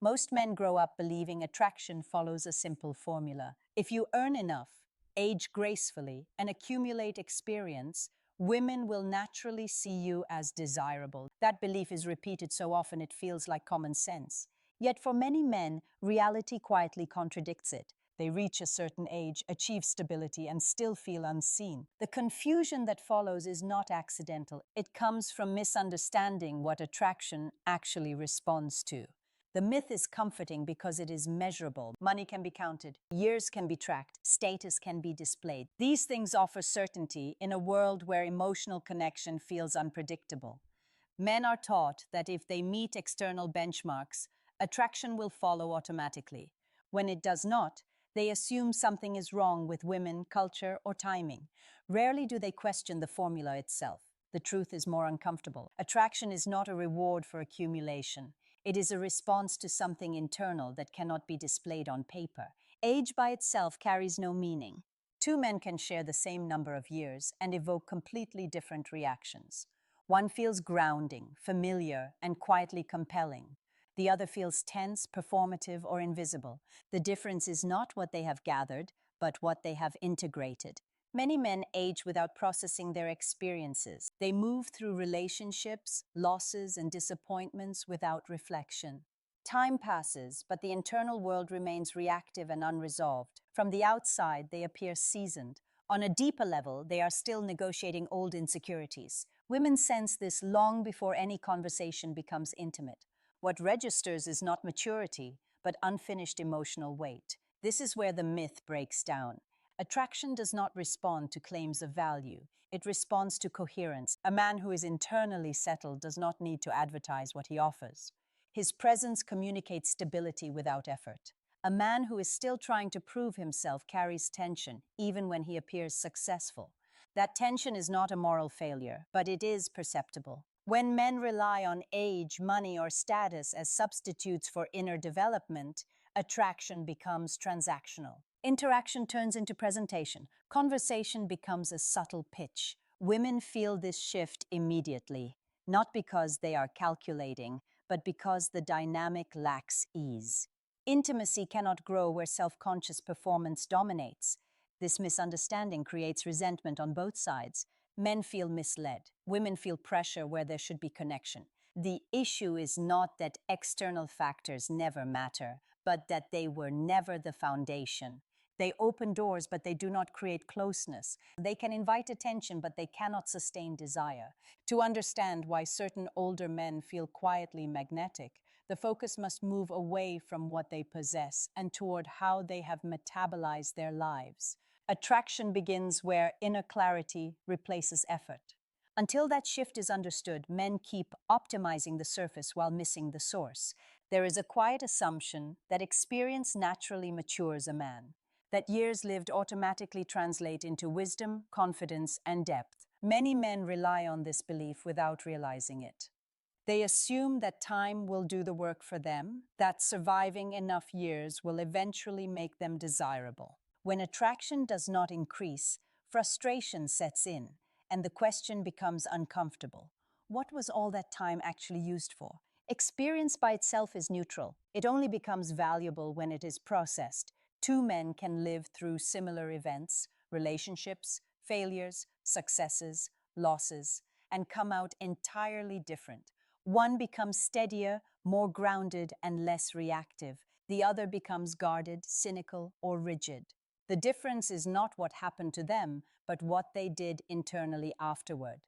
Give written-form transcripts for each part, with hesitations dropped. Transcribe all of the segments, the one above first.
Most men grow up believing attraction follows a simple formula. If you earn enough, age gracefully, and accumulate experience, women will naturally see you as desirable. That belief is repeated so often it feels like common sense. Yet for many men, reality quietly contradicts it. They reach a certain age, achieve stability, and still feel unseen. The confusion that follows is not accidental. It comes from misunderstanding what attraction actually responds to. The myth is comforting because it is measurable. Money can be counted, years can be tracked, status can be displayed. These things offer certainty in a world where emotional connection feels unpredictable. Men are taught that if they meet external benchmarks, attraction will follow automatically. When it does not, they assume something is wrong with women, culture, or timing. Rarely do they question the formula itself. The truth is more uncomfortable. Attraction is not a reward for accumulation. It is a response to something internal that cannot be displayed on paper. Age by itself carries no meaning. Two men can share the same number of years and evoke completely different reactions. One feels grounding, familiar, and quietly compelling. The other feels tense, performative, or invisible. The difference is not what they have gathered, but what they have integrated. Many men age without processing their experiences. They move through relationships, losses, and disappointments without reflection. Time passes, but the internal world remains reactive and unresolved. From the outside, they appear seasoned. On a deeper level, they are still negotiating old insecurities. Women sense this long before any conversation becomes intimate. What registers is not maturity, but unfinished emotional weight. This is where the myth breaks down. Attraction does not respond to claims of value. It responds to coherence. A man who is internally settled does not need to advertise what he offers. His presence communicates stability without effort. A man who is still trying to prove himself carries tension, even when he appears successful. That tension is not a moral failure, but it is perceptible. When men rely on age, money, or status as substitutes for inner development, attraction becomes transactional. Interaction turns into presentation. Conversation becomes a subtle pitch. Women feel this shift immediately, not because they are calculating, but because the dynamic lacks ease. Intimacy cannot grow where self-conscious performance dominates. This misunderstanding creates resentment on both sides. Men feel misled. Women feel pressure where there should be connection. The issue is not that external factors never matter, but that they were never the foundation. They open doors, but they do not create closeness. They can invite attention, but they cannot sustain desire. To understand why certain older men feel quietly magnetic, the focus must move away from what they possess and toward how they have metabolized their lives. Attraction begins where inner clarity replaces effort. Until that shift is understood, men keep optimizing the surface while missing the source. There is a quiet assumption that experience naturally matures a man, that years lived automatically translate into wisdom, confidence, and depth. Many men rely on this belief without realizing it. They assume that time will do the work for them, that surviving enough years will eventually make them desirable. When attraction does not increase, frustration sets in, and the question becomes uncomfortable. What was all that time actually used for? Experience by itself is neutral. It only becomes valuable when it is processed. Two men can live through similar events, relationships, failures, successes, losses, and come out entirely different. One becomes steadier, more grounded, and less reactive. The other becomes guarded, cynical, or rigid. The difference is not what happened to them, but what they did internally afterward.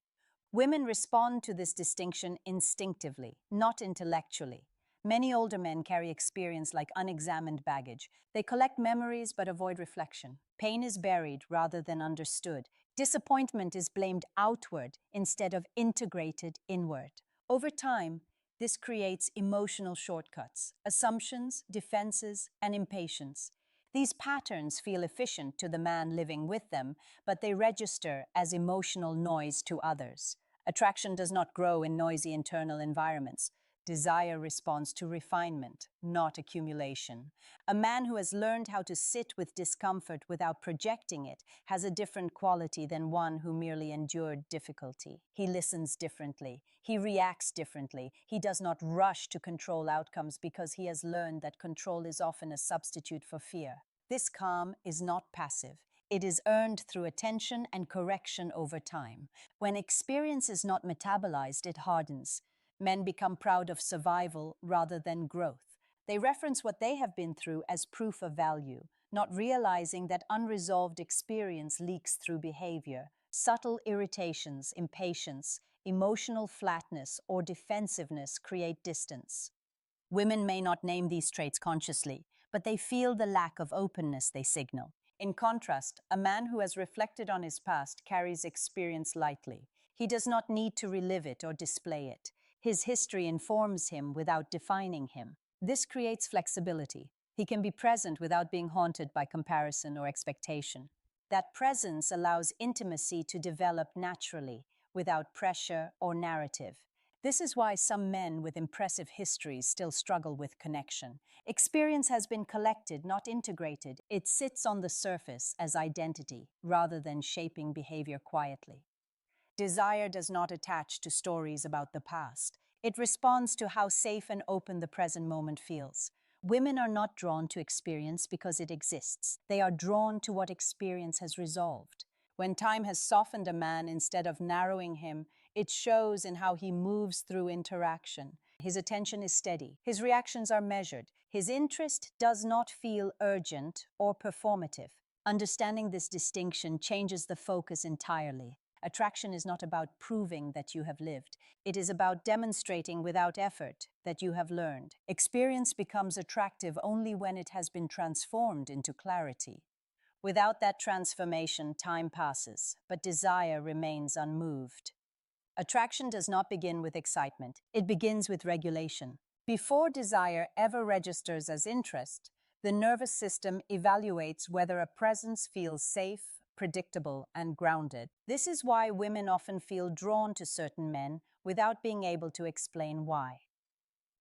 Women respond to this distinction instinctively, not intellectually. Many older men carry experience like unexamined baggage. They collect memories but avoid reflection. Pain is buried rather than understood. Disappointment is blamed outward instead of integrated inward. Over time, this creates emotional shortcuts, assumptions, defenses, and impatience. These patterns feel efficient to the man living with them, but they register as emotional noise to others. Attraction does not grow in noisy internal environments. Desire responds to refinement, not accumulation. A man who has learned how to sit with discomfort without projecting it has a different quality than one who merely endured difficulty. He listens differently. He reacts differently. He does not rush to control outcomes because he has learned that control is often a substitute for fear. This calm is not passive. It is earned through attention and correction over time. When experience is not metabolized, it hardens. Men become proud of survival rather than growth. They reference what they have been through as proof of value, not realizing that unresolved experience leaks through behavior. Subtle irritations, impatience, emotional flatness, or defensiveness create distance. Women may not name these traits consciously, but they feel the lack of openness they signal. In contrast, a man who has reflected on his past carries experience lightly. He does not need to relive it or display it. His history informs him without defining him. This creates flexibility. He can be present without being haunted by comparison or expectation. That presence allows intimacy to develop naturally, without pressure or narrative. This is why some men with impressive histories still struggle with connection. Experience has been collected, not integrated. It sits on the surface as identity, rather than shaping behavior quietly. Desire does not attach to stories about the past. It responds to how safe and open the present moment feels. Women are not drawn to experience because it exists. They are drawn to what experience has resolved. When time has softened a man instead of narrowing him, it shows in how he moves through interaction. His attention is steady. His reactions are measured. His interest does not feel urgent or performative. Understanding this distinction changes the focus entirely. Attraction is not about proving that you have lived. It is about demonstrating without effort that you have learned. Experience becomes attractive only when it has been transformed into clarity. Without that transformation, time passes, but desire remains unmoved. Attraction does not begin with excitement. It begins with regulation. Before desire ever registers as interest, the nervous system evaluates whether a presence feels safe, predictable, and grounded. This is why women often feel drawn to certain men without being able to explain why.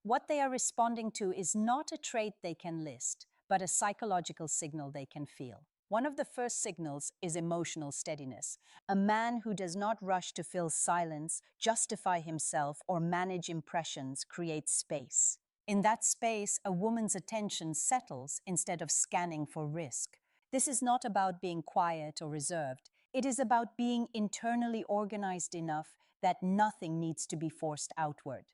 What they are responding to is not a trait they can list, but a psychological signal they can feel. One of the first signals is emotional steadiness. A man who does not rush to fill silence, justify himself, or manage impressions creates space. In that space, a woman's attention settles instead of scanning for risk. This is not about being quiet or reserved. It is about being internally organized enough that nothing needs to be forced outward.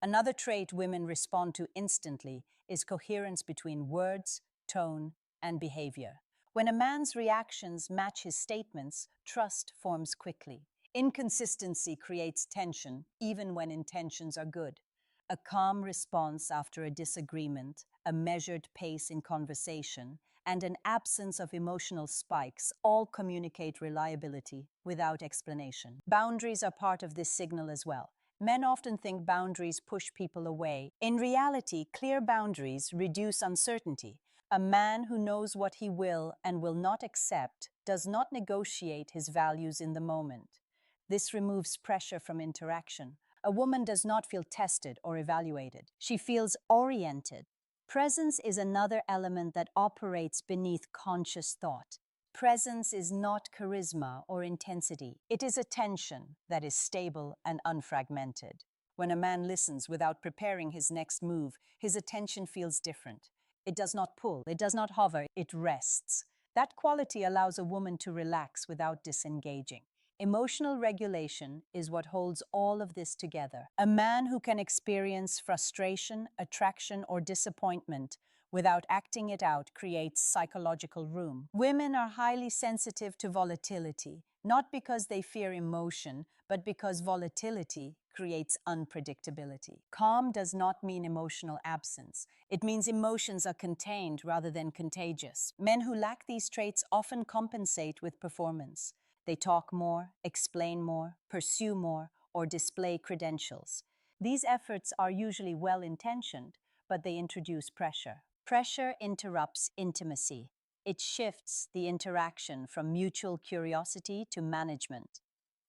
Another trait women respond to instantly is coherence between words, tone, and behavior. When a man's reactions match his statements, trust forms quickly. Inconsistency creates tension, even when intentions are good. A calm response after a disagreement, a measured pace in conversation, and an absence of emotional spikes all communicate reliability without explanation. Boundaries are part of this signal as well. Men often think boundaries push people away. In reality, clear boundaries reduce uncertainty. A man who knows what he will and will not accept does not negotiate his values in the moment. This removes pressure from interaction. A woman does not feel tested or evaluated. She feels oriented. Presence is another element that operates beneath conscious thought. Presence is not charisma or intensity. It is attention that is stable and unfragmented. When a man listens without preparing his next move, his attention feels different. It does not pull, it does not hover, it rests. That quality allows a woman to relax without disengaging. Emotional regulation is what holds all of this together. A man who can experience frustration, attraction, or disappointment without acting it out creates psychological room. Women are highly sensitive to volatility, not because they fear emotion, but because volatility creates unpredictability. Calm does not mean emotional absence. It means emotions are contained rather than contagious. Men who lack these traits often compensate with performance. They talk more, explain more, pursue more, or display credentials. These efforts are usually well-intentioned, but they introduce pressure. Pressure interrupts intimacy. It shifts the interaction from mutual curiosity to management.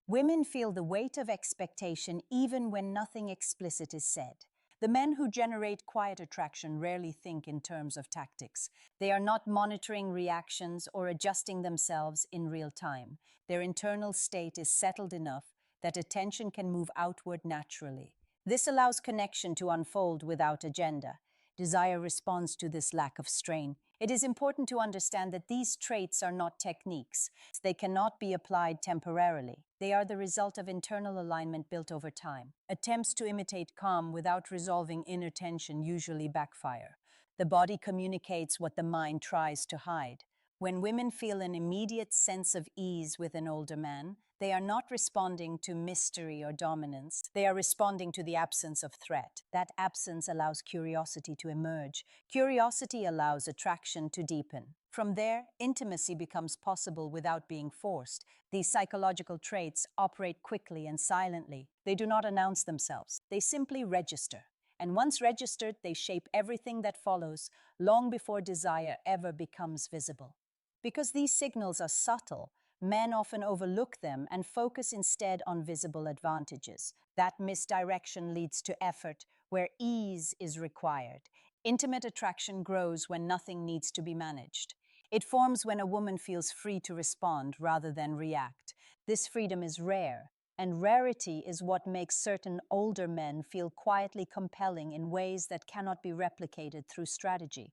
Women feel the weight of expectation even when nothing explicit is said. The men who generate quiet attraction rarely think in terms of tactics. They are not monitoring reactions or adjusting themselves in real time. Their internal state is settled enough that attention can move outward naturally. This allows connection to unfold without agenda. Desire responds to this lack of strain. It is important to understand that these traits are not techniques. They cannot be applied temporarily. They are the result of internal alignment built over time. Attempts to imitate calm without resolving inner tension usually backfire. The body communicates what the mind tries to hide. When women feel an immediate sense of ease with an older man, they are not responding to mystery or dominance. They are responding to the absence of threat. That absence allows curiosity to emerge. Curiosity allows attraction to deepen. From there, intimacy becomes possible without being forced. These psychological traits operate quickly and silently. They do not announce themselves. They simply register. And once registered, they shape everything that follows, long before desire ever becomes visible. Because these signals are subtle, men often overlook them and focus instead on visible advantages. That misdirection leads to effort where ease is required. Intimate attraction grows when nothing needs to be managed. It forms when a woman feels free to respond rather than react. This freedom is rare, and rarity is what makes certain older men feel quietly compelling in ways that cannot be replicated through strategy.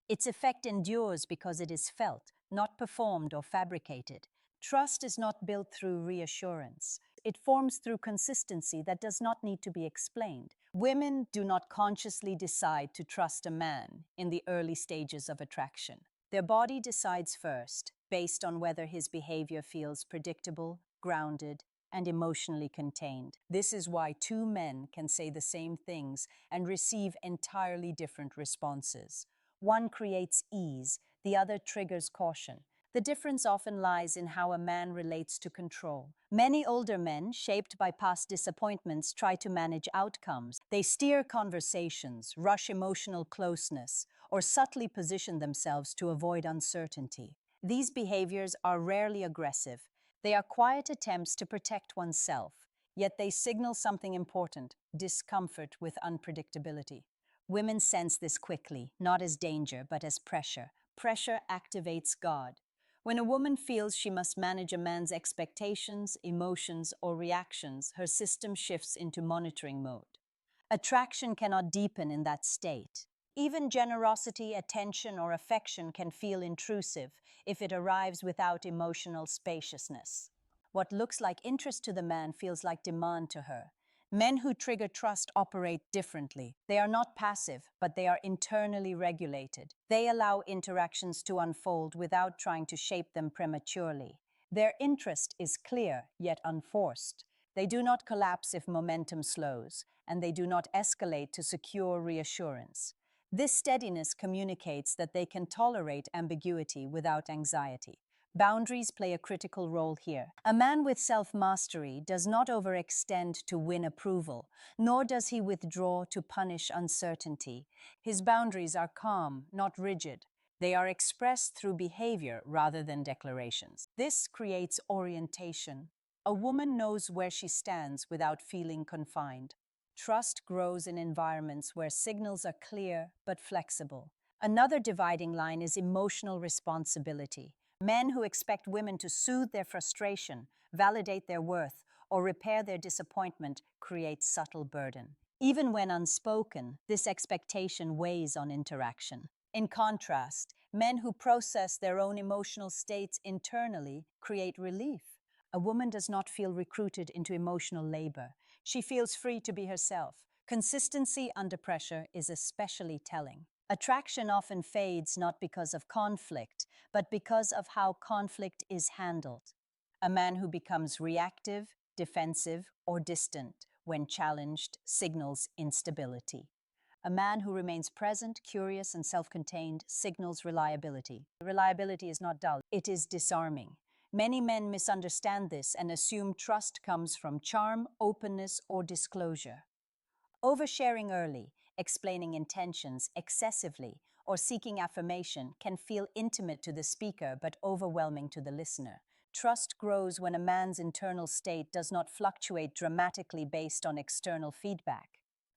Its effect endures because it is felt, not performed or fabricated. Trust is not built through reassurance. It forms through consistency that does not need to be explained. Women do not consciously decide to trust a man in the early stages of attraction. Their body decides first, based on whether his behavior feels predictable, grounded, and emotionally contained. This is why two men can say the same things and receive entirely different responses. One creates ease, the other triggers caution. The difference often lies in how a man relates to control. Many older men, shaped by past disappointments, try to manage outcomes. They steer conversations, rush emotional closeness, or subtly position themselves to avoid uncertainty. These behaviors are rarely aggressive. They are quiet attempts to protect oneself, yet they signal something important: discomfort with unpredictability. Women sense this quickly, not as danger, but as pressure. Pressure activates God. When a woman feels she must manage a man's expectations, emotions, or reactions, her system shifts into monitoring mode. Attraction cannot deepen in that state. Even generosity, attention, or affection can feel intrusive if it arrives without emotional spaciousness. What looks like interest to the man feels like demand to her. Men who trigger trust operate differently. They are not passive, but they are internally regulated. They allow interactions to unfold without trying to shape them prematurely. Their interest is clear, yet unforced. They do not collapse if momentum slows, and they do not escalate to secure reassurance. This steadiness communicates that they can tolerate ambiguity without anxiety. Boundaries play a critical role here. A man with self-mastery does not overextend to win approval, nor does he withdraw to punish uncertainty. His boundaries are calm, not rigid. They are expressed through behavior rather than declarations. This creates orientation. A woman knows where she stands without feeling confined. Trust grows in environments where signals are clear but flexible. Another dividing line is emotional responsibility. Men who expect women to soothe their frustration, validate their worth, or repair their disappointment create subtle burden. Even when unspoken, this expectation weighs on interaction. In contrast, men who process their own emotional states internally create relief. A woman does not feel recruited into emotional labor. She feels free to be herself. Consistency under pressure is especially telling. Attraction often fades not because of conflict, but because of how conflict is handled. A man who becomes reactive, defensive, or distant when challenged signals instability. A man who remains present, curious, and self-contained signals reliability. Reliability is not dull, it is disarming. Many men misunderstand this and assume trust comes from charm, openness, or disclosure. Oversharing early, explaining intentions excessively, or seeking affirmation can feel intimate to the speaker but overwhelming to the listener. Trust grows when a man's internal state does not fluctuate dramatically based on external feedback.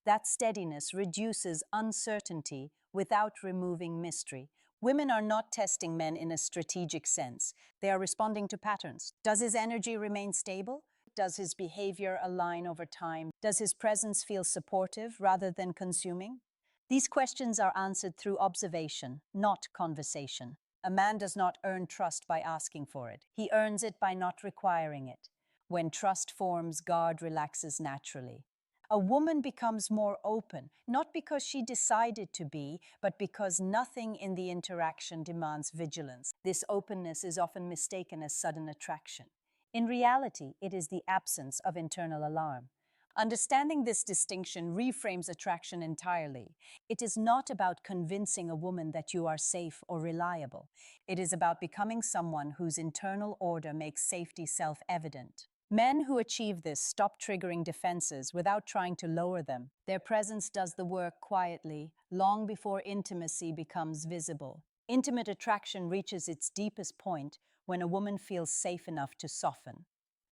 That steadiness reduces uncertainty without removing mystery. Women are not testing men in a strategic sense. They are responding to patterns. Does his energy remain stable? Does his behavior align over time? Does his presence feel supportive rather than consuming? These questions are answered through observation, not conversation. A man does not earn trust by asking for it. He earns it by not requiring it. When trust forms, guard relaxes naturally. A woman becomes more open, not because she decided to be, but because nothing in the interaction demands vigilance. This openness is often mistaken as sudden attraction. In reality, it is the absence of internal alarm. Understanding this distinction reframes attraction entirely. It is not about convincing a woman that you are safe or reliable. It is about becoming someone whose internal order makes safety self-evident. Men who achieve this stop triggering defenses without trying to lower them. Their presence does the work quietly, long before intimacy becomes visible. Intimate attraction reaches its deepest point when a woman feels safe enough to soften.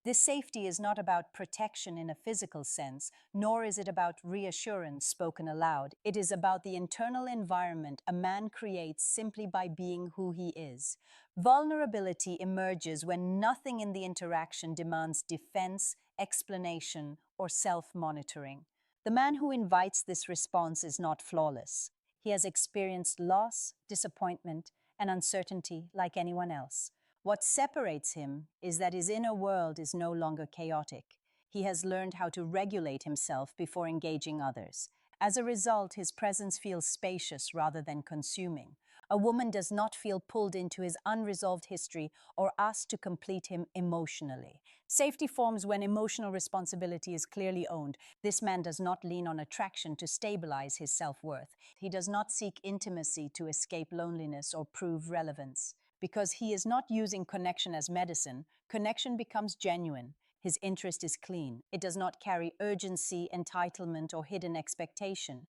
This safety is not about protection in a physical sense, nor is it about reassurance spoken aloud. It is about the internal environment a man creates simply by being who he is. Vulnerability emerges when nothing in the interaction demands defense, explanation, or self-monitoring. The man who invites this response is not flawless. He has experienced loss, disappointment, and uncertainty like anyone else. What separates him is that his inner world is no longer chaotic. He has learned how to regulate himself before engaging others. As a result, his presence feels spacious rather than consuming. A woman does not feel pulled into his unresolved history or asked to complete him emotionally. Safety forms when emotional responsibility is clearly owned. This man does not lean on attraction to stabilize his self-worth. He does not seek intimacy to escape loneliness or prove relevance. Because he is not using connection as medicine, connection becomes genuine. His interest is clean. It does not carry urgency, entitlement, or hidden expectation.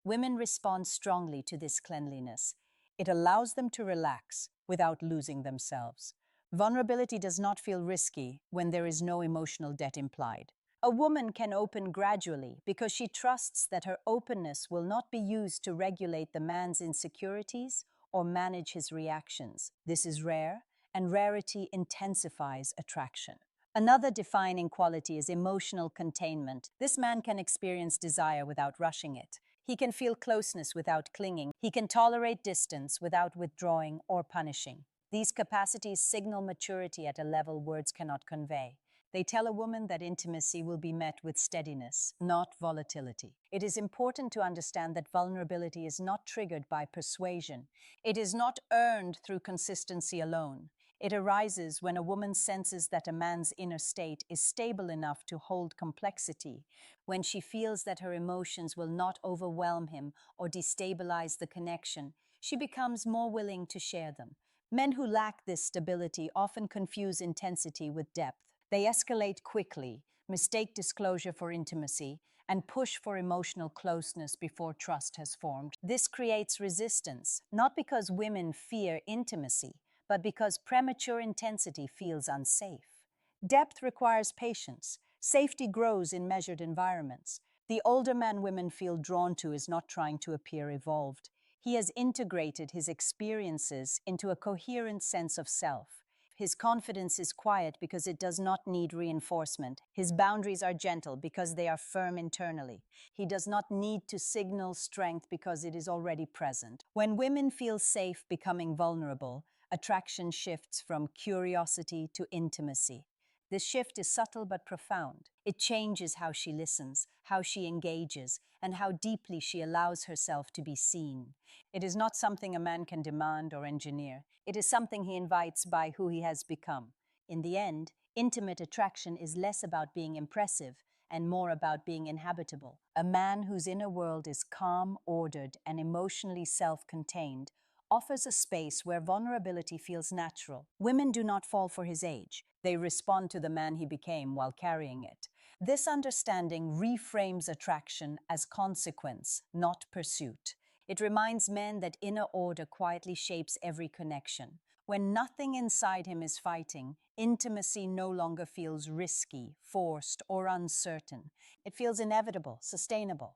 Women respond strongly to this cleanliness. It allows them to relax without losing themselves. Vulnerability does not feel risky when there is no emotional debt implied. A woman can open gradually because she trusts that her openness will not be used to regulate the man's insecurities or manage his reactions. This is rare, and rarity intensifies attraction. Another defining quality is emotional containment. This man can experience desire without rushing it. He can feel closeness without clinging. He can tolerate distance without withdrawing or punishing. These capacities signal maturity at a level words cannot convey. They tell a woman that intimacy will be met with steadiness, not volatility. It is important to understand that vulnerability is not triggered by persuasion. It is not earned through consistency alone. It arises when a woman senses that a man's inner state is stable enough to hold complexity, when she feels that her emotions will not overwhelm him or destabilize the connection. She becomes more willing to share them. Men who lack this stability often confuse intensity with depth. They escalate quickly, mistake disclosure for intimacy, and push for emotional closeness before trust has formed. This creates resistance, not because women fear intimacy, but because premature intensity feels unsafe. Depth requires patience. Safety grows in measured environments. The older man women feel drawn to is not trying to appear evolved. He has integrated his experiences into a coherent sense of self. His confidence is quiet because it does not need reinforcement. His boundaries are gentle because they are firm internally. He does not need to signal strength because it is already present. When women feel safe becoming vulnerable, attraction shifts from curiosity to intimacy. This shift is subtle but profound. It changes how she listens, how she engages, and how deeply she allows herself to be seen. It is not something a man can demand or engineer. It is something he invites by who he has become. In the end, intimate attraction is less about being impressive and more about being inhabitable. A man whose inner world is calm, ordered, and emotionally self-contained offers a space where vulnerability feels natural. Women do not fall for his age. They respond to the man he became while carrying it. This understanding reframes attraction as consequence, not pursuit. It reminds men that inner order quietly shapes every connection. When nothing inside him is fighting, intimacy no longer feels risky, forced, or uncertain. It feels inevitable, sustainable.